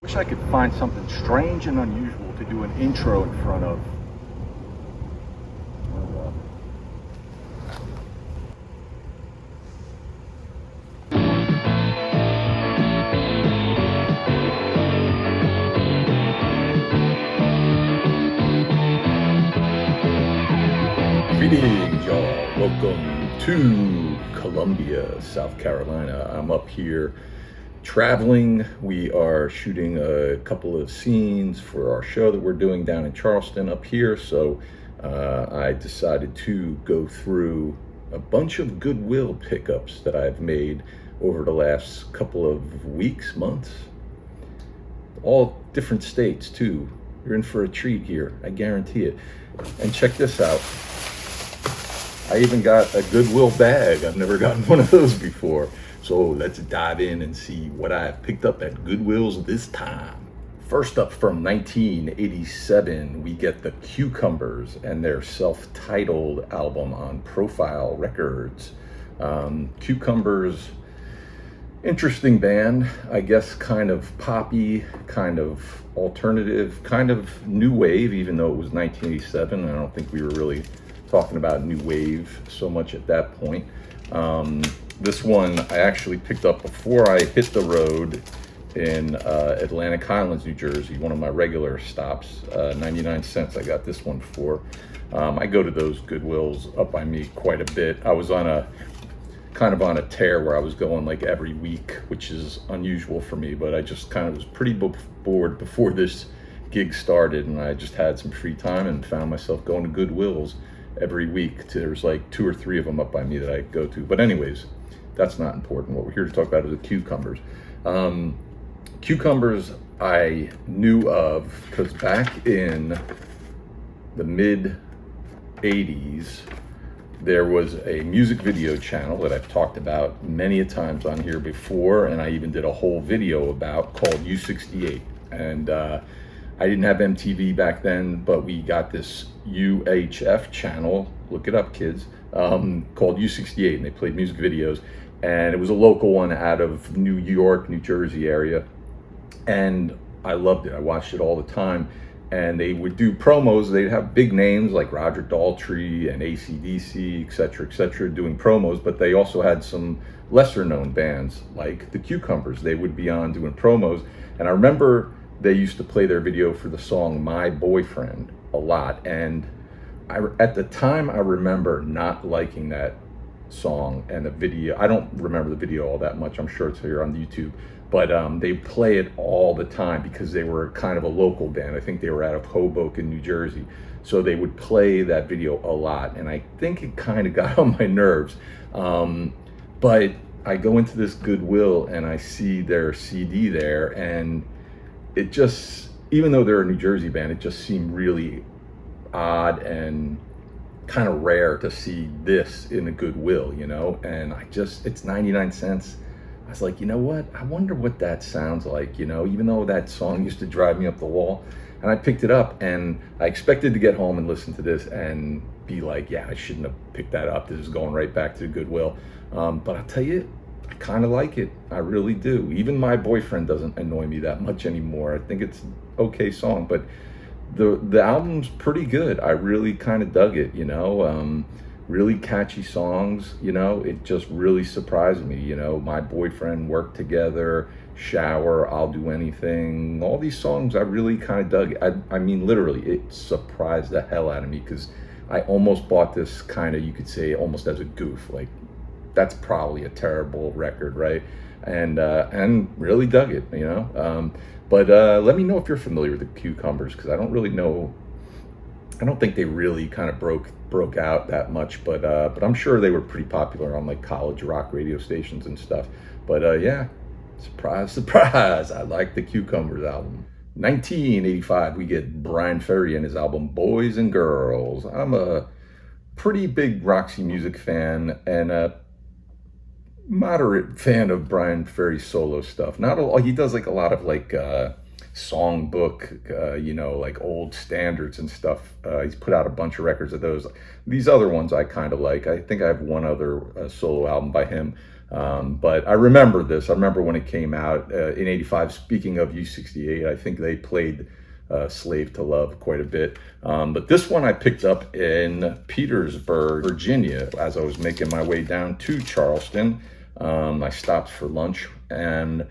Wish I could find something strange and unusual to do an intro in front of. Greetings, y'all. Welcome to Columbia, South Carolina. I'm up here traveling. We are shooting a couple of scenes for our show that we're doing down in Charleston up here. So I decided to go through a bunch of Goodwill pickups that I've made over the last couple of weeks, months. All different states too. You're in for a treat here, I guarantee it. And check this out. I even got a Goodwill bag. I've never gotten one of those before. So let's dive in and see what I have picked up at Goodwills this time. First up, from 1987, we get the Cucumbers and their self-titled album on Profile Records. Cucumbers, interesting band, I guess, kind of poppy, kind of alternative, kind of new wave, even though it was 1987. I don't think we were really talking about new wave so much at that point. This one I actually picked up before I hit the road in Atlantic Highlands, New Jersey, one of my regular stops. 99 cents I got this one for. I go to those Goodwills up by me quite a bit. I was on a kind of on a tear where I was going like every week, which is unusual for me, but I just kind of was pretty bored before this gig started, and I just had some free time and found myself going to Goodwills every week. There's like 2 or 3 of them up by me that I go to. But anyways, that's not important. What we're here to talk about is the Cucumbers. Cucumbers I knew of because back in the mid 80s, there was a music video channel that I've talked about many a times on here before, and I even did a whole video about, called U68. And I didn't have MTV back then, but we got this UHF channel, look it up kids, called U68, and they played music videos, and it was a local one out of New York, New Jersey area, and I loved it. I watched it all the time, and they would do promos. They'd have big names like Roger Daltrey and AC/DC, etc., doing promos, but they also had some lesser known bands like the Cucumbers. They would be on doing promos, and I remember they used to play their video for the song My Boyfriend a lot, and at the time I remember not liking that song and the video. I don't remember the video all that much. I'm sure it's here on YouTube, but they play it all the time because they were kind of a local band. I think they were out of Hoboken, New Jersey, so they would play that video a lot, and I think it kind of got on my nerves. But I go into this Goodwill and I see their CD there, and it just, even though they're a New Jersey band, it just seemed really odd and kind of rare to see this in a Goodwill, you know? And it's 99 cents. I was like, you know what? I wonder what that sounds like, you know, even though that song used to drive me up the wall. And I picked it up, and I expected to get home and listen to this and be like, yeah, I shouldn't have picked that up. This is going right back to the Goodwill. But I'll tell you, I kind of like it. I really do. Even My Boyfriend doesn't annoy me that much anymore. I think it's an okay song, but the album's pretty good. I really kind of dug it, you know. Really catchy songs, you know. It just really surprised me, you know. My Boyfriend, Work Together, Shower, I'll Do Anything. All these songs I really kind of dug. I mean, literally, it surprised the hell out of me because I almost bought this kind of, you could say, almost as a goof. Like, that's probably a terrible record, right? And really dug it, you know. But let me know if you're familiar with the Cucumbers, because I don't really know. I don't think they really kind of broke out that much, but I'm sure they were pretty popular on like college rock radio stations and stuff. But yeah, surprise, surprise, I like the Cucumbers album. 1985, we get Brian Ferry and his album Boys and Girls. I'm a pretty big Roxy Music fan and a moderate fan of Brian Ferry's solo stuff. Not a, he does like a lot of like songbook, you know, like old standards and stuff. He's put out a bunch of records of those. These other ones I kind of like. I think I have one other solo album by him. But I remember this. I remember when it came out in '85. Speaking of U68, I think they played Slave to Love quite a bit. But this one I picked up in Petersburg, Virginia, as I was making my way down to Charleston. I stopped for lunch and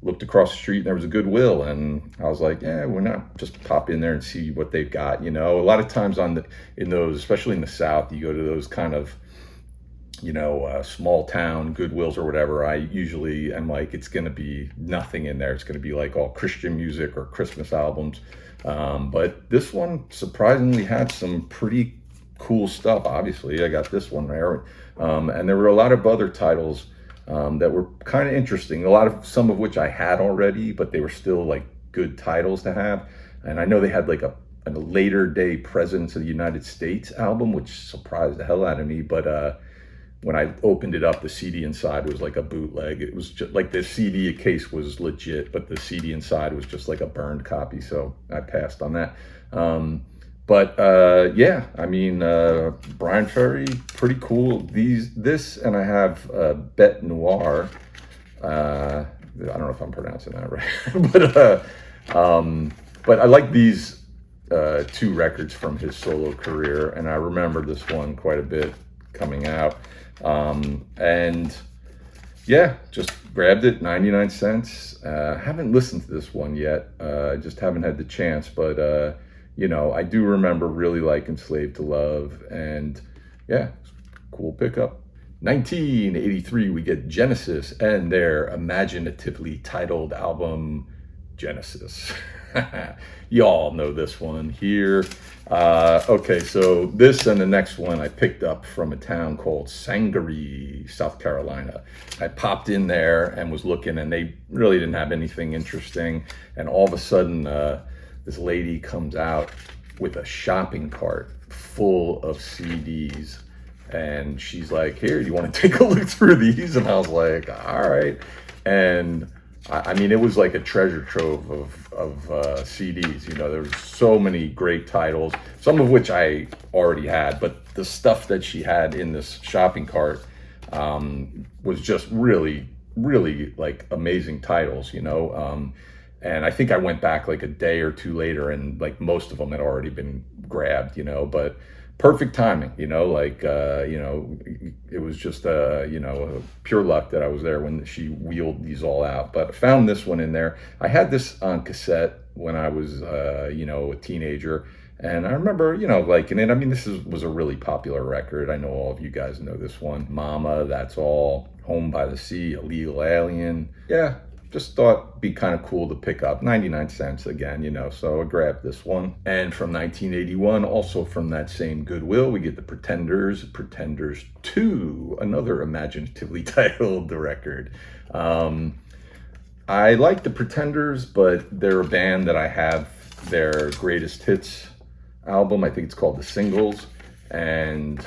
looked across the street, and there was a Goodwill, and I was like, yeah, we're not just pop in there and see what they've got. A lot of times in those, especially in the South, you go to those kind of small town Goodwills or whatever. I usually am like, it's going to be nothing in there. It's going to be like all Christian music or Christmas albums. But this one surprisingly had some pretty cool stuff. Obviously, I got this one there. And there were a lot of other titles that were kind of interesting. Some of which I had already, but they were still like good titles to have. And I know they had like a later day Presidents of the United States album, which surprised the hell out of me. But when I opened it up, the CD inside was like a bootleg. It was just like the CD case was legit, but the CD inside was just like a burned copy. So I passed on that. Yeah, I mean, Brian Ferry, pretty cool. This, and I have Bête Noire. I don't know if I'm pronouncing that right, but I like these two records from his solo career, and I remember this one quite a bit coming out. And yeah, just grabbed it, 99 cents. Haven't listened to this one yet. I just haven't had the chance, but I do remember really liking Slave to Love, and yeah, cool pickup. 1983, we get Genesis and their imaginatively titled album, Genesis. Y'all know this one here. Okay, so this and the next one I picked up from a town called Sangaree, South Carolina. I popped in there and was looking, and they really didn't have anything interesting. And all of a sudden, this lady comes out with a shopping cart full of CDs. And she's like, here, do you want to take a look through these? And I was like, all right. And I mean, it was like a treasure trove of CDs. There was so many great titles, some of which I already had, but the stuff that she had in this shopping cart was just really, really like amazing titles, and I think I went back like a day or two later, and like most of them had already been grabbed, but perfect timing, it was just, pure luck that I was there when she wheeled these all out. But I found this one in there. I had this on cassette when I was, a teenager, and I remember, liking it. I mean, was a really popular record. I know all of you guys know this one. Mama, That's All, Home by the Sea, Illegal Alien. Yeah. Just thought it'd be kind of cool to pick up. 99 cents again, so I grabbed this one. And from 1981, also from that same Goodwill, we get the Pretenders 2, another imaginatively titled record. I like the Pretenders, but they're a band that I have their greatest hits album. I think it's called The Singles. And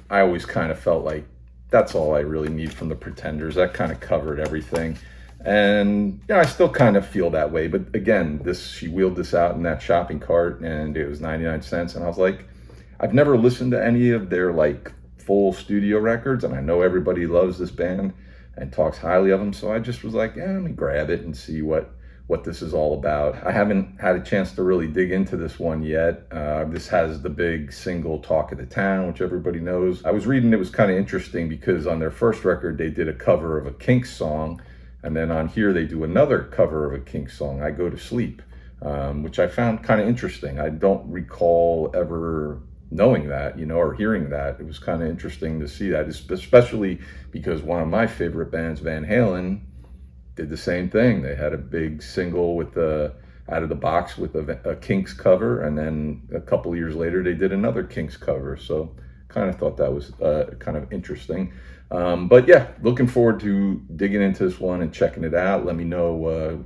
I always kind of felt like that's all I really need from the Pretenders. That kind of covered everything. And I still kind of feel that way. But again, she wheeled this out in that shopping cart, and it was 99 cents. And I was like, I've never listened to any of their like full studio records, and I know everybody loves this band and talks highly of them. So I just was like, yeah, let me grab it and see what this is all about. I haven't had a chance to really dig into this one yet. This has the big single Talk of the Town, which everybody knows. I was reading, it was kind of interesting because on their first record, they did a cover of a Kinks song. And then on here, they do another cover of a Kinks song, I Go to Sleep, which I found kind of interesting. I don't recall ever knowing that, or hearing that. It was kind of interesting to see that, especially because one of my favorite bands, Van Halen, did the same thing. They had a big single with out of the box with a Kinks cover, and then a couple years later, they did another Kinks cover. So kind of thought that was kind of interesting. But yeah, looking forward to digging into this one and checking it out. Let me know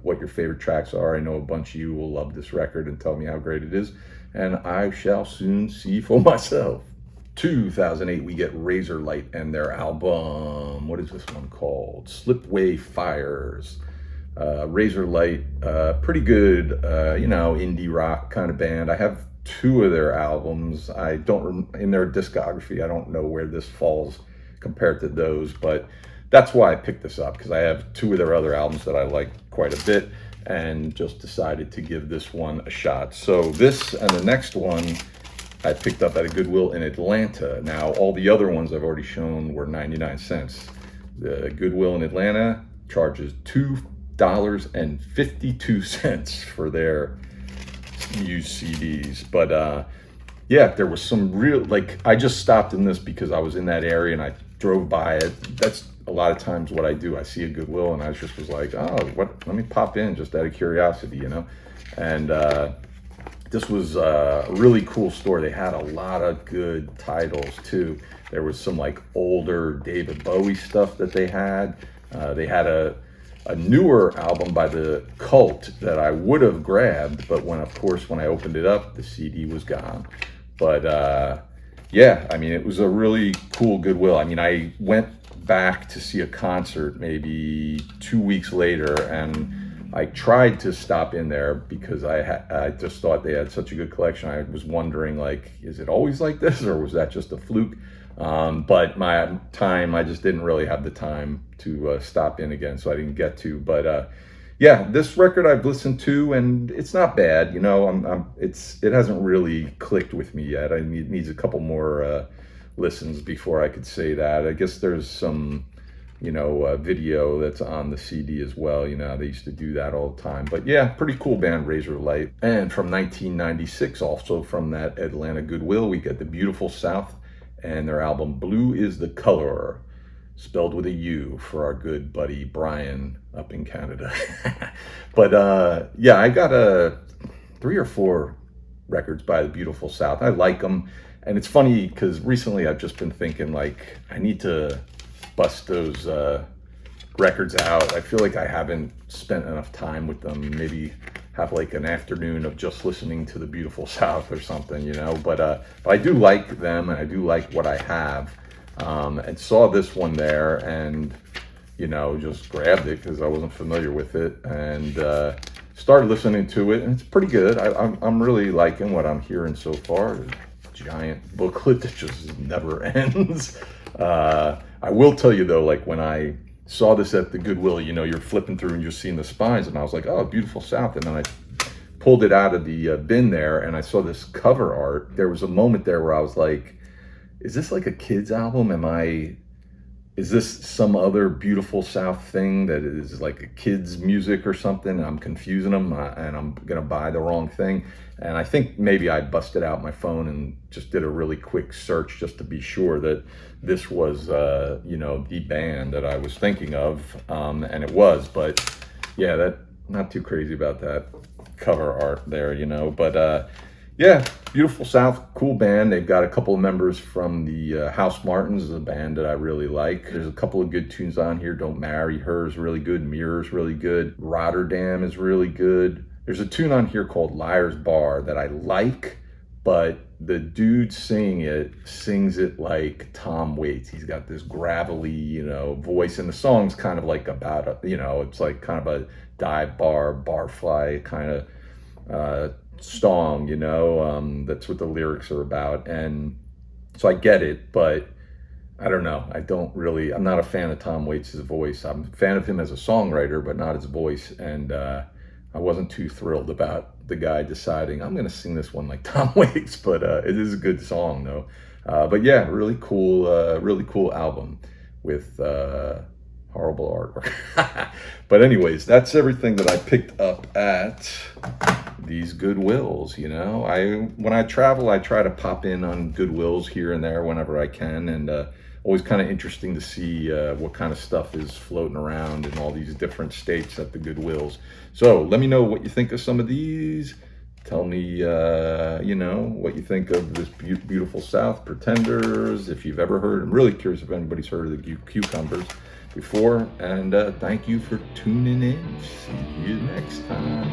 what your favorite tracks are. I know a bunch of you will love this record and tell me how great it is, and I shall soon see for myself. 2008, we get Razorlight and their album. What is this one called? Slipway Fires. Razorlight, pretty good, indie rock kind of band. I have two of their albums. I don't in their discography. I don't know where this falls compared to those, but that's why I picked this up, because I have two of their other albums that I like quite a bit, and just decided to give this one a shot. So this and the next one I picked up at a Goodwill in Atlanta. Now, all the other ones I've already shown were 99 cents. The Goodwill in Atlanta charges $2.52 for their used CDs. But yeah, there was some real, like, I just stopped in this because I was in that area and I drove by it. That's a lot of times what I do. I see a Goodwill and I just was like, oh, let me pop in just out of curiosity, you know? And this was a really cool store. They had a lot of good titles too. There was some like older David Bowie stuff that they had. They had a newer album by the Cult that I would have grabbed, but when I opened it up, the CD was gone. But yeah, I mean, it was a really cool Goodwill. I mean, I went back to see a concert maybe 2 weeks later, and I tried to stop in there because I just thought they had such a good collection. I was wondering, like, is it always like this, or was that just a fluke? But I just didn't really have the time to stop in again, so I didn't get to. But yeah, this record I've listened to, and it's not bad. You know, it hasn't really clicked with me yet. It needs a couple more listens before I could say that. I guess there's some, you know, video that's on the CD as well. You know, they used to do that all the time. But yeah, pretty cool band, Razor Light. And from 1996, also from that Atlanta Goodwill, we get The Beautiful South and their album Blue is the Color, spelled with a U for our good buddy Brian up in Canada. But yeah, I got 3 or 4 records by The Beautiful South. I like them. And it's funny because recently I've just been thinking, like, I need to bust those records out. I feel like I haven't spent enough time with them. Maybe have like an afternoon of just listening to The Beautiful South or something, you know. But I do like them, and I do like what I have. And saw this one there, and you know, just grabbed it because I wasn't familiar with it, and started listening to it, and it's pretty good. I'm really liking what I'm hearing so far. Giant booklet that just never ends. I will tell you though, like when I saw this at the Goodwill, you know, you're flipping through and you're seeing the spines, and I was like, oh, Beautiful South. And then I pulled it out of the bin there, and I saw this cover art. There was a moment there where I was like, is this like a kid's album? Is this some other Beautiful South thing that is like a kid's music or something? I'm confusing them, and I'm gonna buy the wrong thing. And I think maybe I busted out my phone and just did a really quick search just to be sure that this was, you know, the band that I was thinking of, and it was. But yeah, not too crazy about that cover art there, you know. But yeah, Beautiful South, cool band. They've got a couple of members from the House Martins, a band that I really like. There's a couple of good tunes on here. Don't Marry Her is really good. Mirror's really good. Rotterdam is really good. There's a tune on here called Liar's Bar that I like, but the dude sings it like Tom Waits. He's got this gravelly, you know, voice, and the song's kind of like about you know, it's like kind of a dive bar, barfly kind of song, you know. That's what the lyrics are about, and so I get it, but I don't know. I'm not a fan of Tom Waits' voice. I'm a fan of him as a songwriter, but not his voice. And I wasn't too thrilled about the guy deciding, I'm going to sing this one like Tom Waits, but it is a good song though. But yeah, really cool album with horrible artwork. But anyways, that's everything that I picked up at these Goodwills. You know, when I travel, I try to pop in on Goodwills here and there whenever I can, and always kind of interesting to see what kind of stuff is floating around in all these different states at the Goodwills. So let me know what you think of some of these. Tell me, you know, what you think of this Beautiful South, Pretenders, if you've ever heard. I'm really curious if anybody's heard of the Cucumbers before. And thank you for tuning in. See you next time.